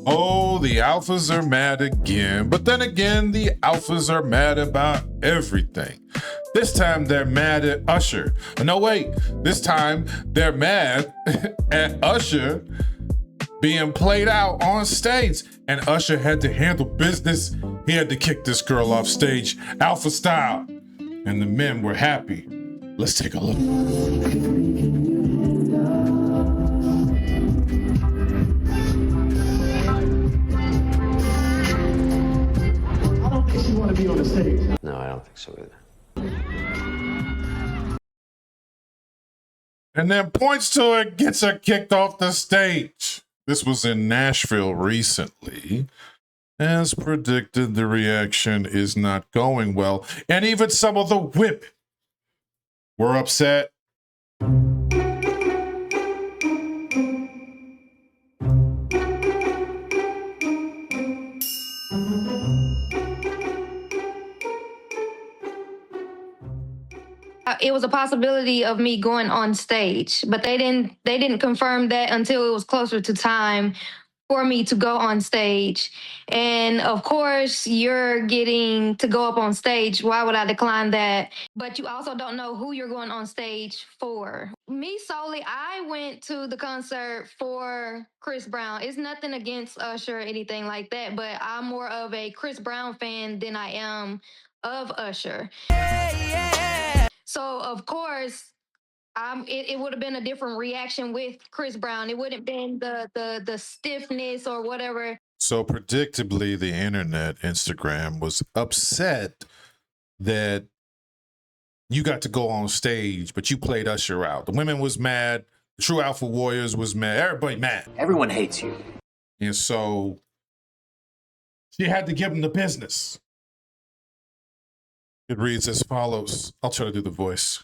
Oh, the alphas are mad again. But then again, the alphas are mad about everything. This time they're mad at Usher. No, wait. This time they're mad at Usher being played out on stage. And Usher had to handle business. He had to kick this girl off stage, alpha style. And the men were happy. Let's take a look. Want to be on the stage? No, I don't think so either. And then points to it, gets her kicked off the stage. This was in Nashville recently. As predicted, the reaction is not going well. And even some of the women were upset. It was a possibility of me going on stage, but they didn't confirm that until it was closer to time for me to go on stage. And of course, you're getting to go up on stage. Why would I decline that? But you also don't know who you're going on stage for. Me solely, I went to the concert for Chris Brown. It's nothing against Usher or anything like that, but I'm more of a Chris Brown fan than I am of Usher. So of course, it would have been a different reaction with Chris Brown. It wouldn't have been the stiffness or whatever. So predictably, the internet, Instagram, was upset that you got to go on stage, but you played Usher out. The women was mad. The True Alpha Warriors was mad. Everybody mad. Everyone hates you. And so she had to give them the business. It reads as follows. I'll try to do the voice.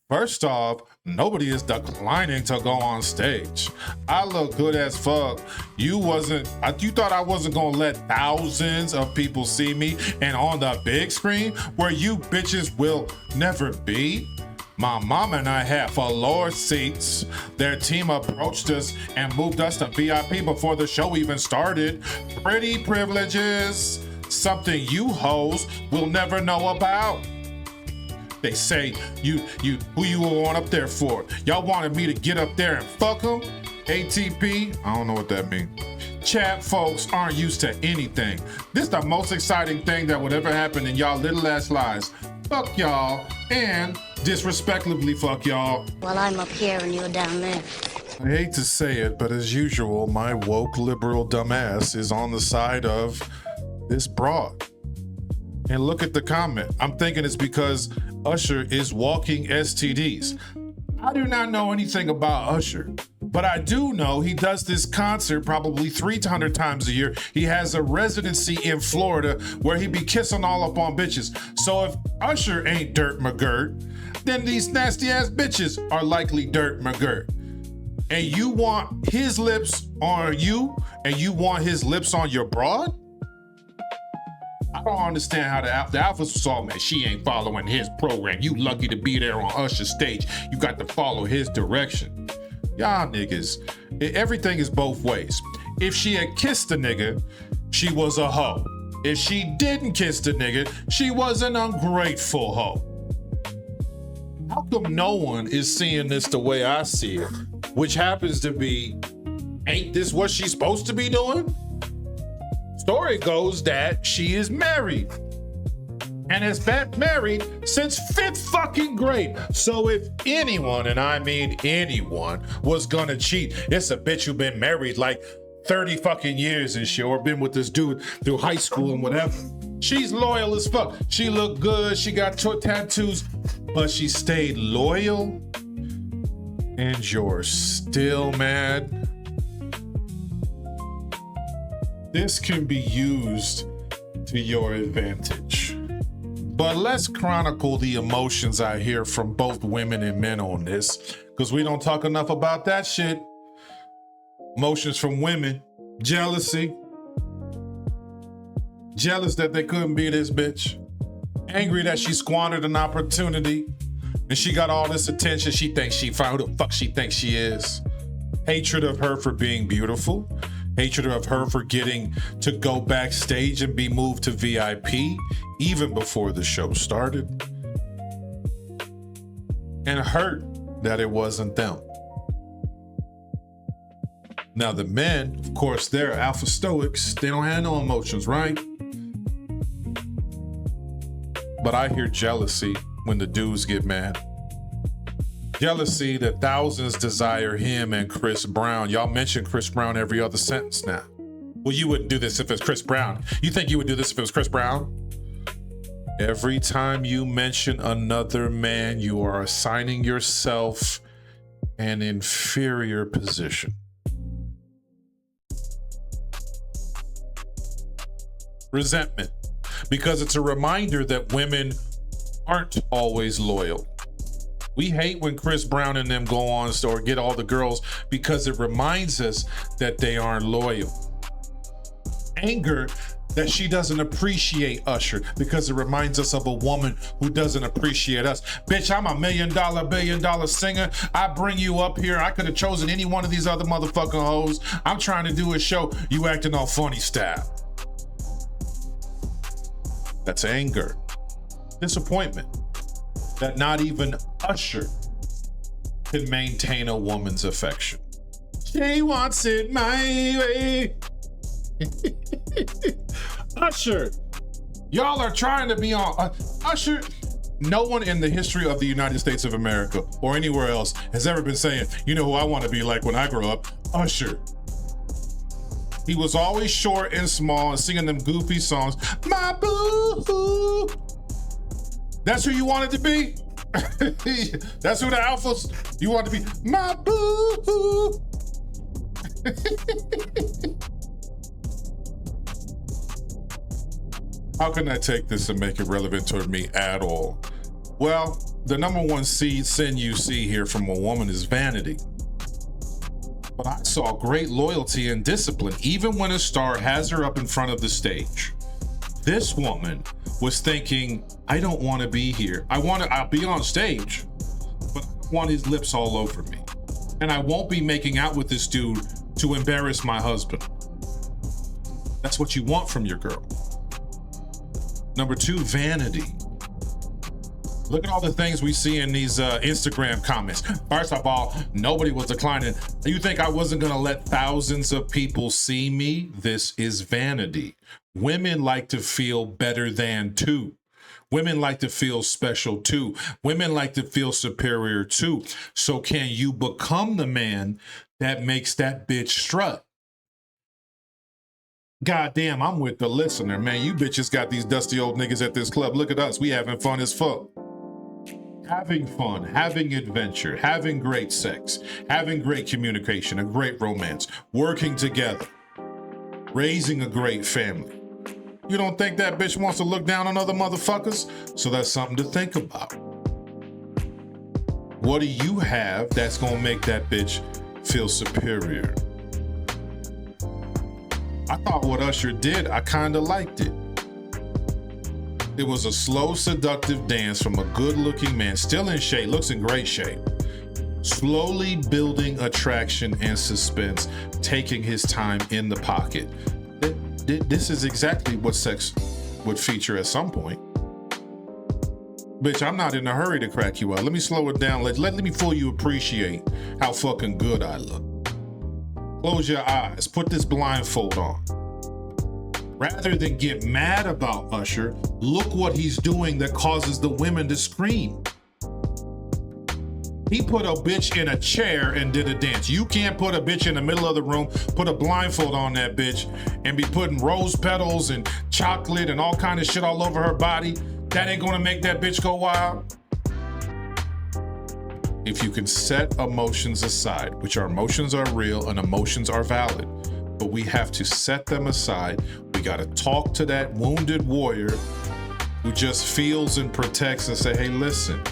First off, nobody is declining to go on stage. I look good as fuck. You thought I wasn't gonna let thousands of people see me and on the big screen where you bitches will never be? My mom and I had floor seats. Their team approached us and moved us to VIP before the show even started. Pretty privileges. Something you hoes will never know about. They say, who you were on up there for? Y'all wanted me to get up there and fuck them? ATP? I don't know what that means. Chat folks aren't used to anything. This is the most exciting thing that would ever happen in y'all little ass lives. Fuck y'all and disrespectfully fuck y'all. Well, I'm up here and you're down there. I hate to say it, but as usual, my woke liberal dumbass is on the side of this broad. And look at the comment. I'm thinking it's because Usher is walking STDs. I do not know anything about Usher, but I do know he does this concert probably 300 times a year. He has a residency in Florida where he be kissing all up on bitches. So if Usher ain't Dirt McGirt, then these nasty ass bitches are likely Dirt McGirt. And you want his lips on you and you want his lips on your broad? I don't understand how the alphas saw, man, she ain't following his program. You lucky to be there on Usher's stage. You got to follow his direction. Y'all niggas, everything is both ways. If she had kissed the nigga, she was a hoe. If she didn't kiss the nigga, she was an ungrateful hoe. How come no one is seeing this the way I see it? Which happens to be, ain't this what she's supposed to be doing? Story goes that she is married and has been married since 5th fucking grade. So if anyone, and I mean anyone, was gonna cheat, it's a bitch who been married like 30 fucking years and shit, or been with this dude through high school and whatever. She's loyal as fuck. She looked good, she got tattoos, but she stayed loyal. And you're still mad? This can be used to your advantage. But let's chronicle the emotions I hear from both women and men on this, because we don't talk enough about that shit. Emotions from women: jealousy. Jealous that they couldn't be this bitch. Angry that she squandered an opportunity and she got all this attention. She thinks she found who the fuck she thinks she is. Hatred of her for being beautiful. hatred of her for getting to go backstage and be moved to VIP even before the show started, and hurt that it wasn't them. Now the men, of course, they're alpha stoics. They don't have no emotions, right? But I hear jealousy when the dudes get mad. Jealousy that thousands desire him and Chris Brown. Y'all mention Chris Brown every other sentence now. Well, you wouldn't do this if it's Chris Brown. You think you would do this if it was Chris Brown? Every time you mention another man, you are assigning yourself an inferior position. Resentment, because it's a reminder that women aren't always loyal. We hate when Chris Brown and them go on or get all the girls because it reminds us that they aren't loyal. Anger that she doesn't appreciate Usher because it reminds us of a woman who doesn't appreciate us. Bitch, I'm a billion dollar singer. I bring you up here. I could have chosen any one of these other motherfucking hoes. I'm trying to do a show. You acting all funny style. That's anger. Disappointment that not even Usher can maintain a woman's affection. She wants it my way. Usher, y'all are trying to be on Usher. No one in the history of the United States of America or anywhere else has ever been saying, you know who I want to be like when I grow up? Usher. He was always short and small and singing them goofy songs. My boo. That's who you wanted to be? That's who the alphas you want to be? My boo. How can I take this and make it relevant toward me at all? Well, the number one sin you see here from a woman is vanity. But I saw great loyalty and discipline, even when a star has her up in front of the stage. This woman was thinking, I don't want to be here. I'll be on stage, but I don't want his lips all over me. And I won't be making out with this dude to embarrass my husband. That's what you want from your girl. Number two, vanity. Look at all the things we see in these Instagram comments. First of all, nobody was declining. You think I wasn't gonna let thousands of people see me? This is vanity. Women like to feel better than too. Women like to feel special too. Women like to feel superior too. So can you become the man that makes that bitch strut? Goddamn, I'm with the listener, man. You bitches got these dusty old niggas at this club. Look at us, we having fun as fuck. Having fun, having adventure, having great sex, having great communication, a great romance, working together, raising a great family. You don't think that bitch wants to look down on other motherfuckers? So that's something to think about. What do you have that's gonna make that bitch feel superior? I thought what Usher did, I kinda liked it. It was a slow, seductive dance from a good-looking man, still in shape, looks in great shape, slowly building attraction and suspense, taking his time in the pocket. This is exactly what sex would feature at some point. Bitch, I'm not in a hurry to crack you out. Let me slow it down. Let me fully you appreciate how fucking good I look. Close your eyes. Put this blindfold on. Rather than get mad about Usher, look what he's doing that causes the women to scream. He put a bitch in a chair and did a dance. You can't put a bitch in the middle of the room, put a blindfold on that bitch, and be putting rose petals and chocolate and all kind of shit all over her body. That ain't gonna make that bitch go wild. If you can set emotions aside, which our emotions are real and emotions are valid, but we have to set them aside. We got to talk to that wounded warrior who just feels and protects and say, hey, listen,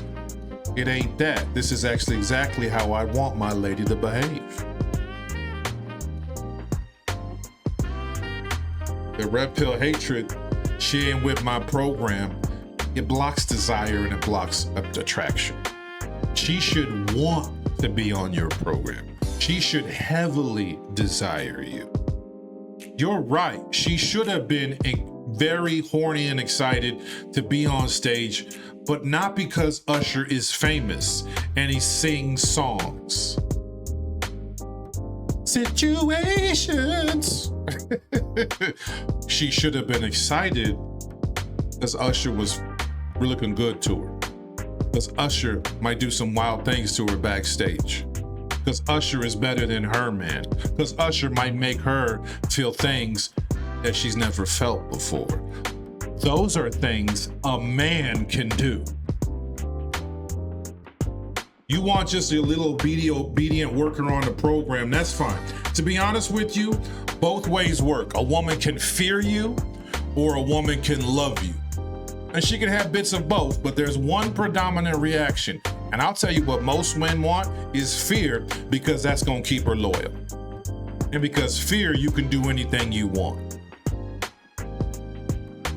it ain't that. This is actually exactly how I want my lady to behave. The red pill hatred, she ain't with my program. It blocks desire and it blocks attraction. She should want to be on your program. She should heavily desire you. You're right. She should have been very horny and excited to be on stage, but not because Usher is famous and he sings songs. Situations. She should have been excited because Usher was looking good to her. Because Usher might do some wild things to her backstage. Because Usher is better than her, man. Because Usher might make her feel things that she's never felt before. Those are things a man can do. You want just a little obedient worker on the program, that's fine. To be honest with you, both ways work. A woman can fear you or a woman can love you. And she can have bits of both, but there's one predominant reaction. And I'll tell you what most men want is fear, because that's gonna keep her loyal. And because fear, you can do anything you want.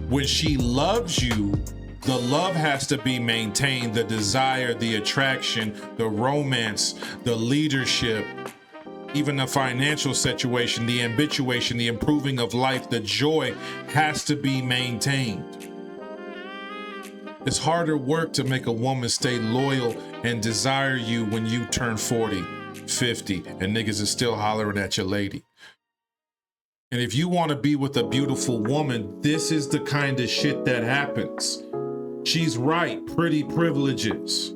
When she loves you, the love has to be maintained, the desire, the attraction, the romance, the leadership, even the financial situation, the habituation, the improving of life, the joy has to be maintained. It's harder work to make a woman stay loyal and desire you when you turn 40, 50, and niggas is still hollering at your lady. And if you want to be with a beautiful woman, this is the kind of shit that happens. She's right, pretty privileges.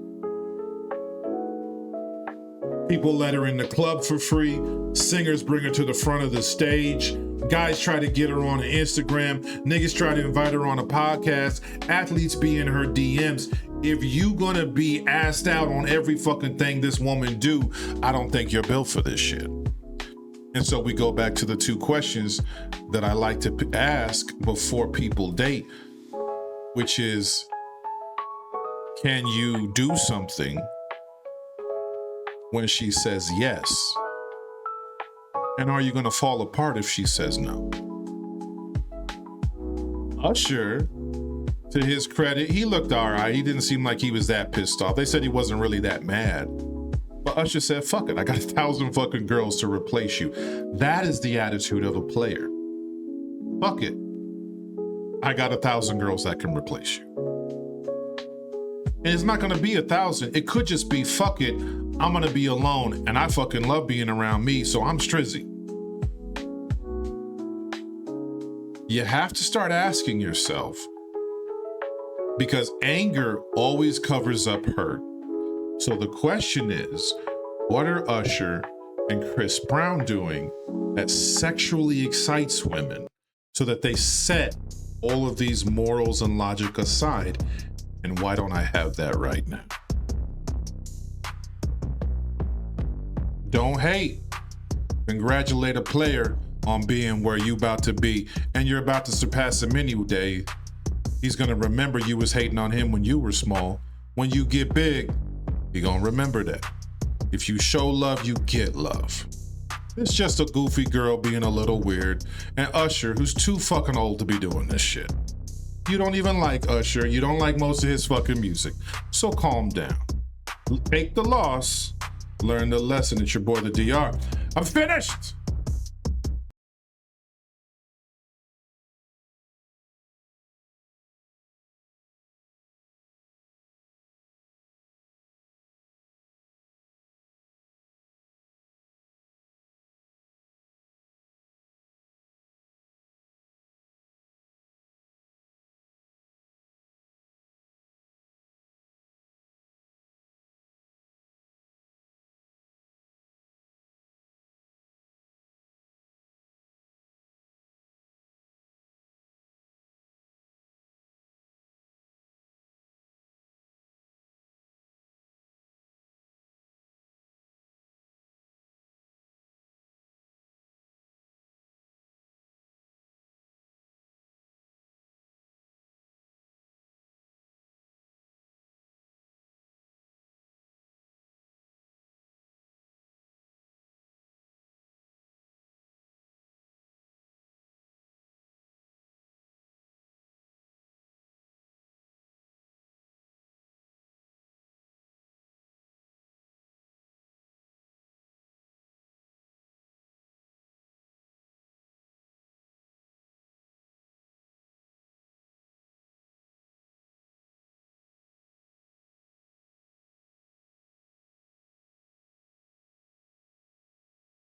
People let her in the club for free. Singers bring her to the front of the stage. Guys try to get her on Instagram. Niggas try to invite her on a podcast. Athletes be in her DMs. If you gonna be asked out on every fucking thing this woman do, I don't think you're built for this shit. And so we go back to the two questions that I like to ask before people date, which is, can you do something when she says yes? And are you going to fall apart if she says no? Usher, to his credit, he looked all right. He didn't seem like he was that pissed off. They said he wasn't really that mad. But Usher said, fuck it, I got 1,000 fucking girls to replace you. That is the attitude of a player. Fuck it. I got 1,000 girls that can replace you. And it's not gonna be 1,000. It could just be, fuck it, I'm gonna be alone and I fucking love being around me, so I'm strizzy. You have to start asking yourself, because anger always covers up hurt. So the question is, what are Usher and Chris Brown doing that sexually excites women so that they set all of these morals and logic aside? And why don't I have that right now? Don't hate. Congratulate a player on being where you about to be, and you're about to surpass him any day. He's gonna remember you was hating on him when you were small. When you get big, he gonna remember that. If you show love, you get love. It's just a goofy girl being a little weird, and Usher, who's too fucking old to be doing this shit. You don't even like Usher. You don't like most of his fucking music. So calm down. Take the loss. Learn the lesson. It's your boy, the DR. I'm finished.